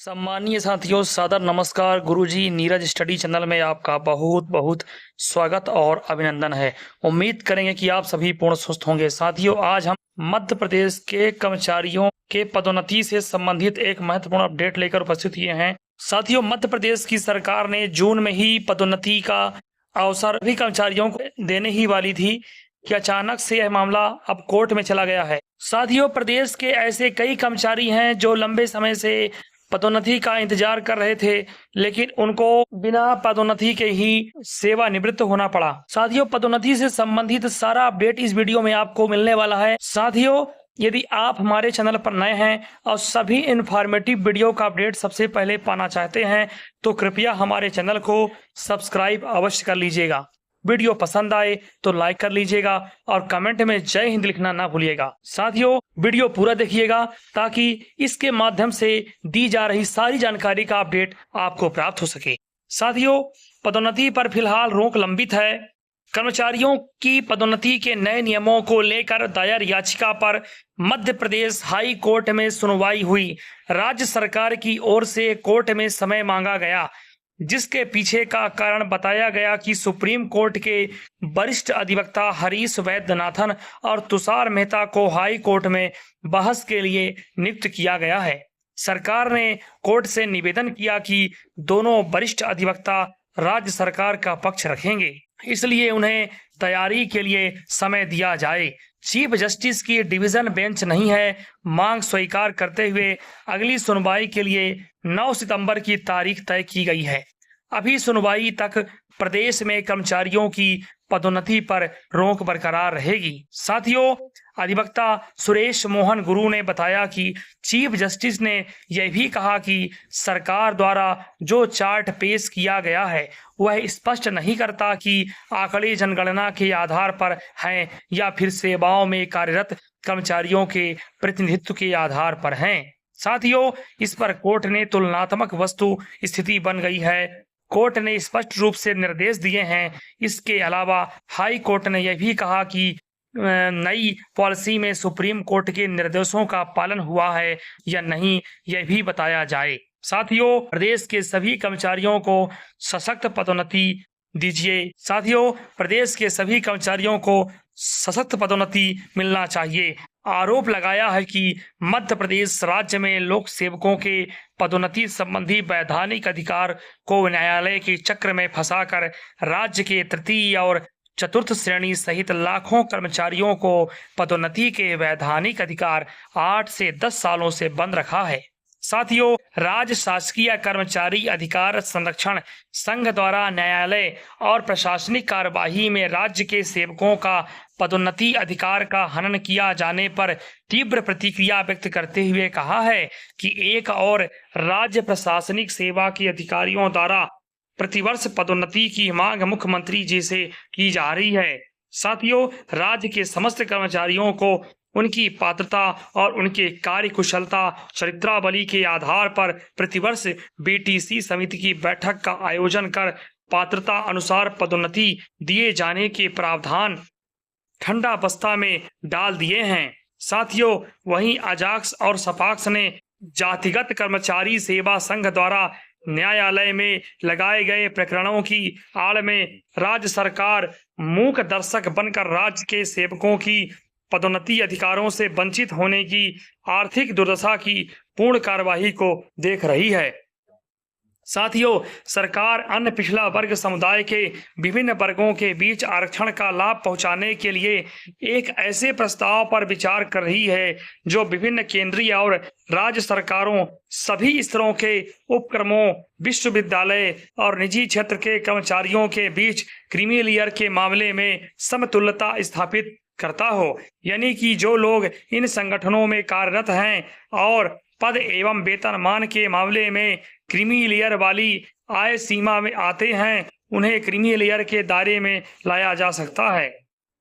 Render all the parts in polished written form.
सम्मानीय साथियों, सादर नमस्कार। गुरुजी नीरज स्टडी चैनल में आपका बहुत बहुत स्वागत और अभिनंदन है। उम्मीद करेंगे कि आप सभी पूर्ण स्वस्थ होंगे। साथियों, आज हम मध्य प्रदेश के कर्मचारियों के पदोन्नति से संबंधित एक महत्वपूर्ण अपडेट लेकर उपस्थित हुए हैं। साथियों, मध्य प्रदेश की सरकार ने जून में ही पदोन्नति का अवसर सभी कर्मचारियों को देने ही वाली थी कि अचानक से यह मामला अब कोर्ट में चला गया है। साथियों, प्रदेश के ऐसे कई कर्मचारी हैं जो लंबे समय से पदोन्नति का इंतजार कर रहे थे, लेकिन उनको बिना पदोन्नति के ही सेवानिवृत्त होना पड़ा। साथियों, पदोन्नति से संबंधित सारा अपडेट इस वीडियो में आपको मिलने वाला है। साथियों, यदि आप हमारे चैनल पर नए हैं और सभी इन्फॉर्मेटिव वीडियो का अपडेट सबसे पहले पाना चाहते हैं तो कृपया हमारे चैनल को सब्सक्राइब अवश्य कर लीजिएगा। वीडियो पसंद आए तो लाइक कर लीजिएगा और कमेंट में जय हिंद लिखना ना भूलिएगा। साथियों, वीडियो पूरा देखिएगा ताकि इसके माध्यम से दी जा रही सारी जानकारी का अपडेट आपको प्राप्त हो सके। साथियों, पदोन्नति पर फिलहाल रोक लंबित है। कर्मचारियों की पदोन्नति के नए नियमों को लेकर दायर याचिका पर मध्य प्रदेश हाई कोर्ट में सुनवाई हुई। राज्य सरकार की ओर से कोर्ट में समय मांगा गया, जिसके पीछे का कारण बताया गया कि सुप्रीम कोर्ट के वरिष्ठ अधिवक्ता हरीश वैद्यनाथन और तुषार मेहता को हाई कोर्ट में बहस के लिए नियुक्त किया गया है। सरकार ने कोर्ट से निवेदन किया कि दोनों वरिष्ठ अधिवक्ता राज्य सरकार का पक्ष रखेंगे, इसलिए उन्हें तैयारी के लिए समय दिया जाए। चीफ जस्टिस की डिवीजन बेंच नहीं है। मांग स्वीकार करते हुए अगली सुनवाई के लिए 9 सितंबर की तारीख तय की गई है। अभी सुनवाई तक प्रदेश में कर्मचारियों की पदोन्नति पर रोक बरकरार रहेगी। साथियों, अधिवक्ता सुरेश मोहन गुरु ने बताया कि चीफ जस्टिस ने यह भी कहा कि सरकार द्वारा जो चार्ट पेश किया गया है वह स्पष्ट नहीं करता कि आंकड़े जनगणना के आधार पर हैं या फिर सेवाओं में कार्यरत कर्मचारियों के प्रतिनिधित्व के आधार पर हैं। साथियों, इस पर कोर्ट ने तुलनात्मक वस्तु स्थिति बन गई है। कोर्ट ने स्पष्ट रूप से निर्देश दिए हैं। इसके अलावा हाई कोर्ट ने यह भी कहा कि नई पॉलिसी में सुप्रीम कोर्ट के निर्देशों का पालन हुआ है या नहीं, यह भी बताया जाए। साथियों, प्रदेश के सभी कर्मचारियों को सशक्त पदोन्नति दीजिए। साथियों, प्रदेश के सभी कर्मचारियों को सशक्त पदोन्नति मिलना चाहिए। आरोप लगाया है कि मध्य प्रदेश राज्य में लोक सेवकों के पदोन्नति संबंधी वैधानिक अधिकार को न्यायालय के चक्र में फंसाकर राज्य के तृतीय और चतुर्थ श्रेणी सहित लाखों कर्मचारियों को पदोन्नति के वैधानिक अधिकार 8 से 10 सालों से बंद रखा है। साथियों, राज्य शासकीय कर्मचारी अधिकार संरक्षण संघ द्वारा न्यायालय और प्रशासनिक कार्यवाही में राज्य के सेवकों का पदोन्नति अधिकार का हनन किया जाने पर तीव्र प्रतिक्रिया व्यक्त करते हुए कहा है कि एक और राज्य प्रशासनिक सेवा के अधिकारियों द्वारा प्रतिवर्ष पदोन्नति की मांग मुख्यमंत्री जी से की जा रही है। साथियों, राज्य के समस्त कर्मचारियों को उनकी पात्रता और उनके कार्य कुशलता चरित्रावली के आधार पर प्रतिवर्ष बीटीसी समिति की बैठक का आयोजन कर पात्रता अनुसार पदोन्नति दिए जाने के प्रावधान ठंडा बस्ता में डाल दिए हैं। साथियों, वहीं अजाक्स और सपाक्स ने जातिगत कर्मचारी सेवा संघ द्वारा न्यायालय में लगाए गए प्रकरणों की आड़ में राज्य सरकार मूक दर्शक बनकर राज्य के सेवकों की पदोन्नति अधिकारों से वंचित होने की आर्थिक दुर्दशा की पूर्ण कार्यवाही को देख रही है। साथियों, सरकार अन्य पिछड़ा वर्ग समुदाय के विभिन्न वर्गों के बीच आरक्षण का लाभ पहुंचाने के लिए एक ऐसे प्रस्ताव पर विचार कर रही है जो विभिन्न केंद्रीय और राज्य सरकारों, सभी स्तरों के उपक्रमों, विश्वविद्यालय और निजी क्षेत्र के कर्मचारियों के बीच क्रीमी लेयर के मामले में समतुल्यता स्थापित करता हो। यानी कि जो लोग इन संगठनों में कार्यरत हैं और पद एवं वेतनमान के मामले में क्रीमी लेयर वाली आय सीमा में आते हैं, उन्हें क्रीमी लेयर के दायरे में लाया जा सकता है।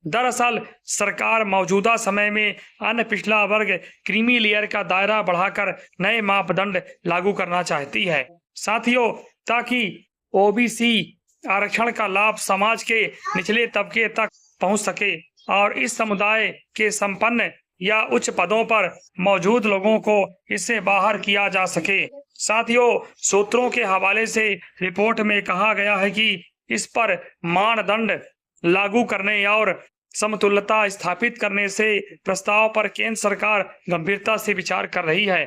दरअसल सरकार मौजूदा समय में अन्य पिछड़ा वर्ग क्रीमी लेयर का दायरा बढ़ाकर नए मापदंड लागू करना चाहती है। साथियों, ताकि ओबीसी आरक्षण का लाभ समाज के निचले तबके तक पहुंच सके और इस समुदाय के संपन्न या उच्च पदों पर मौजूद लोगों को इससे बाहर किया जा सके। साथियों, सूत्रों के हवाले से रिपोर्ट में कहा गया है कि इस पर मानदंड लागू करने और समतुल्यता स्थापित करने से प्रस्ताव पर केंद्र सरकार गंभीरता से विचार कर रही है।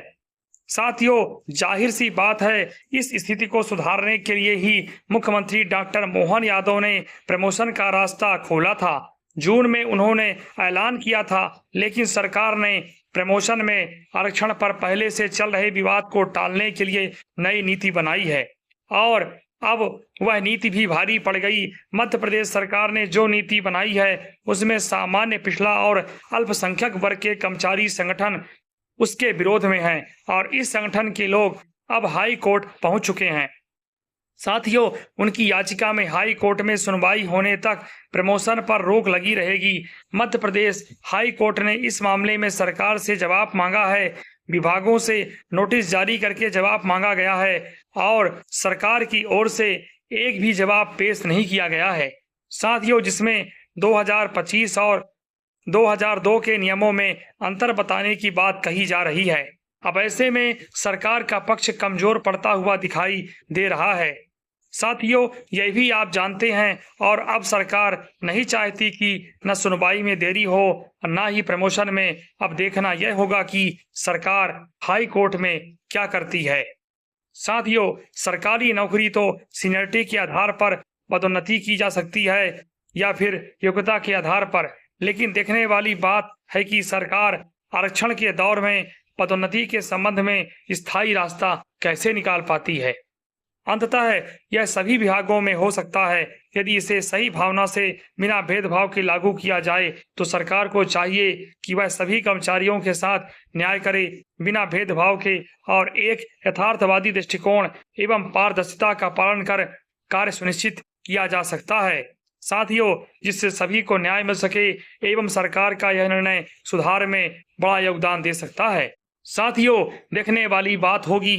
साथियों, जाहिर सी बात है, इस स्थिति को सुधारने के लिए ही मुख्यमंत्री डॉक्टर मोहन यादव ने प्रमोशन का रास्ता खोला था। जून में उन्होंने ऐलान किया था, लेकिन सरकार ने प्रमोशन में आरक्षण पर पहले से चल रहे विवाद को टालने के लिए नई नीति बनाई है और अब वह नीति भी भारी पड़ गई। मध्य प्रदेश सरकार ने जो नीति बनाई है उसमें सामान्य, पिछड़ा और अल्पसंख्यक वर्ग के कर्मचारी संगठन उसके विरोध में हैं और इस संगठन के लोग अब हाई कोर्ट पहुंच चुके हैं। साथियों, उनकी याचिका में हाई कोर्ट में सुनवाई होने तक प्रमोशन पर रोक लगी रहेगी। मध्य प्रदेश हाई कोर्ट ने इस मामले में सरकार से जवाब मांगा है। विभागों से नोटिस जारी करके जवाब मांगा गया है और सरकार की ओर से एक भी जवाब पेश नहीं किया गया है। साथियों, जिसमें 2025 और 2002 के नियमों में अंतर बताने की बात कही जा रही है। अब ऐसे में सरकार का पक्ष कमजोर पड़ता हुआ दिखाई दे रहा है। साथियों, यह भी आप जानते हैं और अब सरकार नहीं चाहती कि न सुनवाई में देरी हो और न ही प्रमोशन में। अब देखना यह होगा कि सरकार हाई कोर्ट में क्या करती है। साथियों, सरकारी नौकरी तो सीनियरिटी के आधार पर पदोन्नति की जा सकती है या फिर योग्यता के आधार पर, लेकिन देखने वाली बात है कि सरकार आरक्षण के दौर में पदोन्नति के संबंध में स्थायी रास्ता कैसे निकाल पाती है। अंततः यह सभी विभागों में हो सकता है। यदि इसे सही भावना से बिना भेदभाव के लागू किया जाए तो सरकार को चाहिए कि वह सभी कर्मचारियों के साथ न्याय करे, बिना भेदभाव के, और एक यथार्थवादी दृष्टिकोण एवं पारदर्शिता का पालन कर कार्य सुनिश्चित किया जा सकता है। साथियों, जिससे सभी को न्याय मिल सके एवं सरकार का यह निर्णय सुधार में बड़ा योगदान दे सकता है। साथियों, देखने वाली बात होगी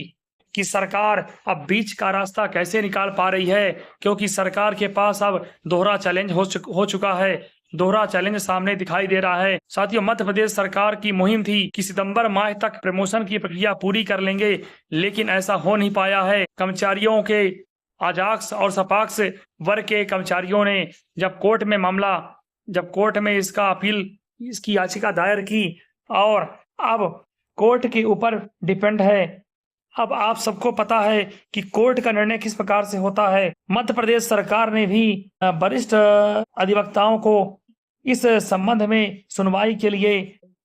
कि सरकार अब बीच का रास्ता कैसे निकाल पा रही है, क्योंकि सरकार के पास अब दोहरा चैलेंज हो चुका है। दोहरा चैलेंज सामने दिखाई दे रहा है। साथियों, मध्य प्रदेश सरकार की मुहिम थी कि सितंबर माह तक प्रमोशन की प्रक्रिया पूरी कर लेंगे, लेकिन ऐसा हो नहीं पाया है। कर्मचारियों के अजाक्स और सपाक्स वर्ग के कर्मचारियों ने जब कोर्ट में इसकी याचिका दायर की और अब कोर्ट के ऊपर डिपेंड है। अब आप सबको पता है कि कोर्ट का निर्णय किस प्रकार से होता है। मध्य प्रदेश सरकार ने भी वरिष्ठ अधिवक्ताओं को इस संबंध में सुनवाई के लिए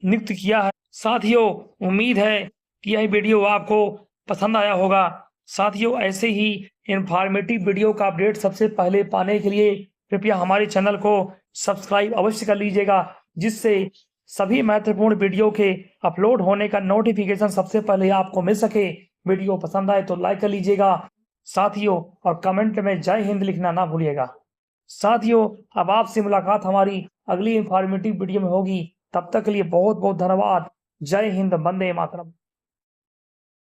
नियुक्त किया है। साथियों, उम्मीद है कि यह वीडियो आपको पसंद आया होगा। साथियों, ऐसे ही इंफॉर्मेटिव वीडियो का अपडेट सबसे पहले पाने के लिए कृपया हमारे चैनल को सब्सक्राइब अवश्य कर लीजिएगा, जिससे सभी महत्वपूर्ण वीडियो के अपलोड होने का नोटिफिकेशन सबसे पहले आपको मिल सके। वीडियो पसंद आए तो लाइक कर लीजिएगा साथियों, और कमेंट में जय हिंद लिखना ना भूलिएगा। साथियों, अब आपसे मुलाकात हमारी अगली इंफॉर्मेटिव वीडियो में होगी। तब तक के लिए बहुत बहुत धन्यवाद। जय हिंद, वंदे मातरम।